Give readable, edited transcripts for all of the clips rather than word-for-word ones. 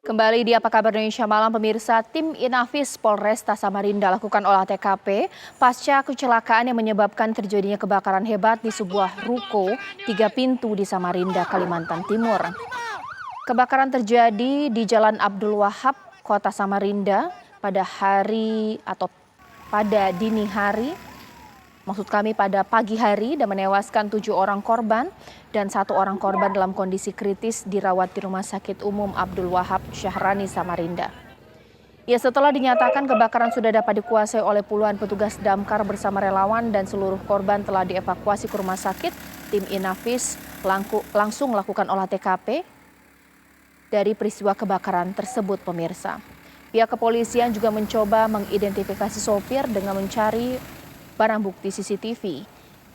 Kembali di Apa Kabar Indonesia Malam, pemirsa, tim Inafis Polresta Samarinda lakukan olah TKP pasca kecelakaan yang menyebabkan terjadinya kebakaran hebat di sebuah ruko 3 pintu di Samarinda, Kalimantan Timur. Kebakaran terjadi di Jalan Abdul Wahab, Kota Samarinda pada dini hari. Maksud kami pada pagi hari, dan menewaskan 7 orang korban dan 1 orang korban dalam kondisi kritis dirawat di Rumah Sakit Umum Abdul Wahab Syahrani Samarinda. Ya, setelah dinyatakan kebakaran sudah dapat dikuasai oleh puluhan petugas damkar bersama relawan dan seluruh korban telah dievakuasi ke rumah sakit, tim Inafis langsung melakukan olah TKP dari peristiwa kebakaran tersebut, pemirsa. Pihak kepolisian juga mencoba mengidentifikasi sopir dengan mencari barang bukti CCTV.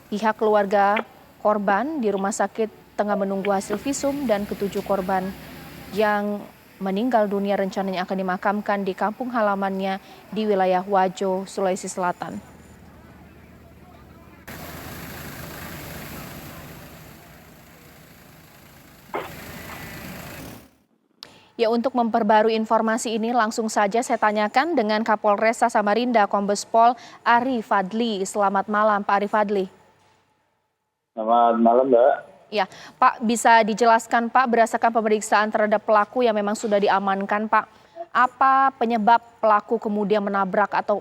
Pihak keluarga korban di rumah sakit tengah menunggu hasil visum dan ketujuh korban yang meninggal dunia rencananya akan dimakamkan di kampung halamannya di wilayah Wajo, Sulawesi Selatan. Ya, untuk memperbarui informasi ini langsung saja saya tanyakan dengan Kapolresta Samarinda, Kombes Pol Ari Fadli. Selamat malam, Pak Ari Fadli. Selamat malam, Mbak. Ya, Pak, bisa dijelaskan, Pak, berdasarkan pemeriksaan terhadap pelaku yang memang sudah diamankan, Pak, apa penyebab pelaku kemudian menabrak atau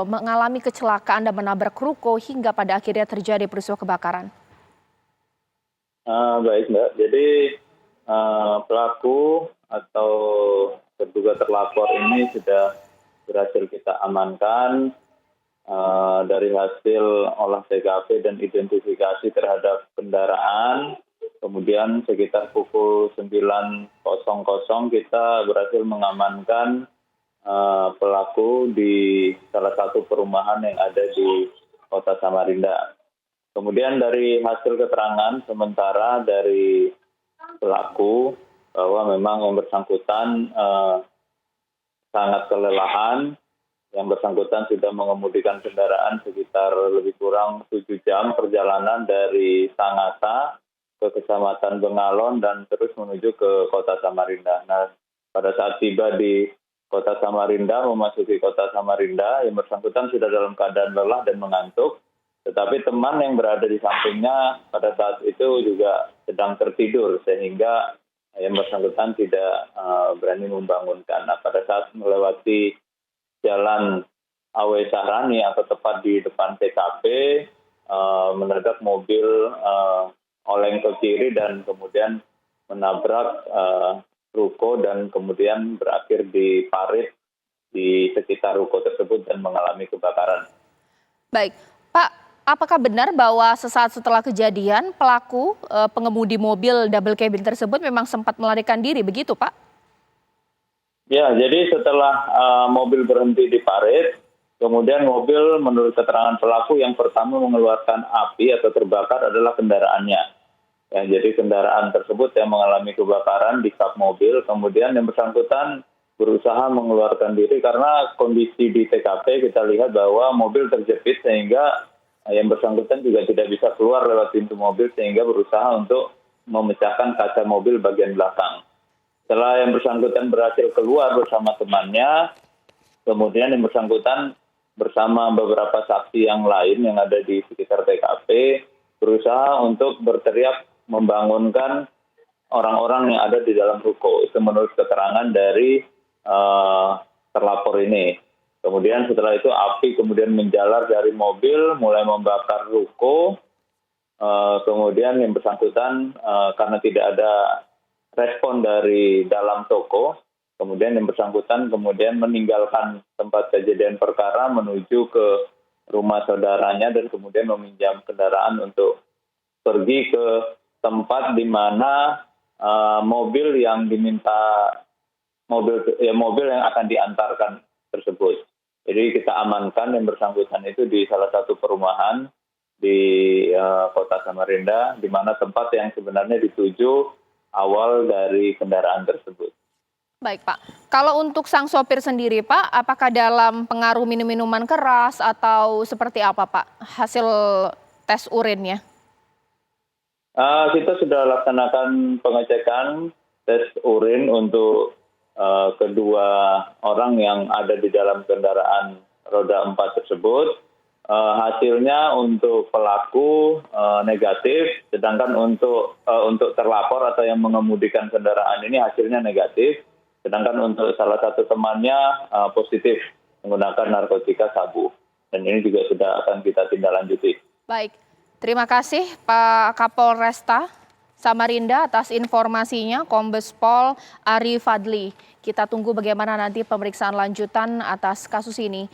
mengalami kecelakaan dan menabrak ruko hingga pada akhirnya terjadi peristiwa kebakaran? Baik, Mbak. Jadi pelaku atau terduga terlapor ini sudah berhasil kita amankan dari hasil olah TKP dan identifikasi terhadap kendaraan. Kemudian sekitar pukul 9.00 kita berhasil mengamankan pelaku di salah satu perumahan yang ada di Kota Samarinda. Kemudian dari hasil keterangan sementara dari pelaku bahwa memang yang bersangkutan sangat kelelahan. Yang bersangkutan sudah mengemudikan kendaraan sekitar lebih kurang 7 jam perjalanan dari Sangatta ke Kecamatan Bengalon dan terus menuju ke Kota Samarinda. Nah, pada saat tiba di Kota Samarinda, memasuki Kota Samarinda, yang bersangkutan sudah dalam keadaan lelah dan mengantuk. Tetapi teman yang berada di sampingnya pada saat itu juga sedang tertidur sehingga yang bersangkutan tidak berani membangunkan. Nah, pada saat melewati Jalan Awe Sahrani atau tepat di depan TKP, mendadak mobil oleng ke kiri dan kemudian menabrak ruko dan kemudian berakhir di parit di sekitar ruko tersebut dan mengalami kebakaran. Baik, Pak, apakah benar bahwa sesaat setelah kejadian pelaku pengemudi mobil double cabin tersebut memang sempat melarikan diri, begitu Pak? Ya, jadi setelah mobil berhenti di parit, kemudian mobil menurut keterangan pelaku yang pertama mengeluarkan api atau terbakar adalah kendaraannya. Ya, jadi kendaraan tersebut yang mengalami kebakaran di kap mobil, kemudian yang bersangkutan berusaha mengeluarkan diri karena kondisi di TKP kita lihat bahwa mobil terjepit sehingga yang bersangkutan juga tidak bisa keluar lewat pintu mobil sehingga berusaha untuk memecahkan kaca mobil bagian belakang. Setelah yang bersangkutan berhasil keluar bersama temannya, kemudian yang bersangkutan bersama beberapa saksi yang lain yang ada di sekitar TKP berusaha untuk berteriak membangunkan orang-orang yang ada di dalam ruko. Itu menurut keterangan dari terlapor ini. Kemudian setelah itu api kemudian menjalar dari mobil, mulai membakar ruko. Kemudian yang bersangkutan karena tidak ada respon dari dalam toko, kemudian yang bersangkutan kemudian meninggalkan tempat kejadian perkara menuju ke rumah saudaranya dan kemudian meminjam kendaraan untuk pergi ke tempat di mana mobil yang diminta mobil yang akan diantarkan tersebut. Jadi kita amankan yang bersangkutan itu di salah satu perumahan di Kota Samarinda, di mana tempat yang sebenarnya dituju awal dari kendaraan tersebut. Baik, Pak. Kalau untuk sang sopir sendiri, Pak, apakah dalam pengaruh minum-minuman keras atau seperti apa, Pak, hasil tes urinnya? Kita sudah laksanakan pengecekan tes urin untuk kedua orang yang ada di dalam kendaraan roda 4 tersebut. Hasilnya untuk pelaku negatif, sedangkan untuk terlapor atau yang mengemudikan kendaraan ini hasilnya negatif, sedangkan untuk salah satu temannya positif menggunakan narkotika sabu. Dan ini juga sudah akan kita tindak lanjuti. Baik, terima kasih Pak Kapolresta Samarinda atas informasinya, Kombes Pol Ari Fadli. Kita tunggu bagaimana nanti pemeriksaan lanjutan atas kasus ini.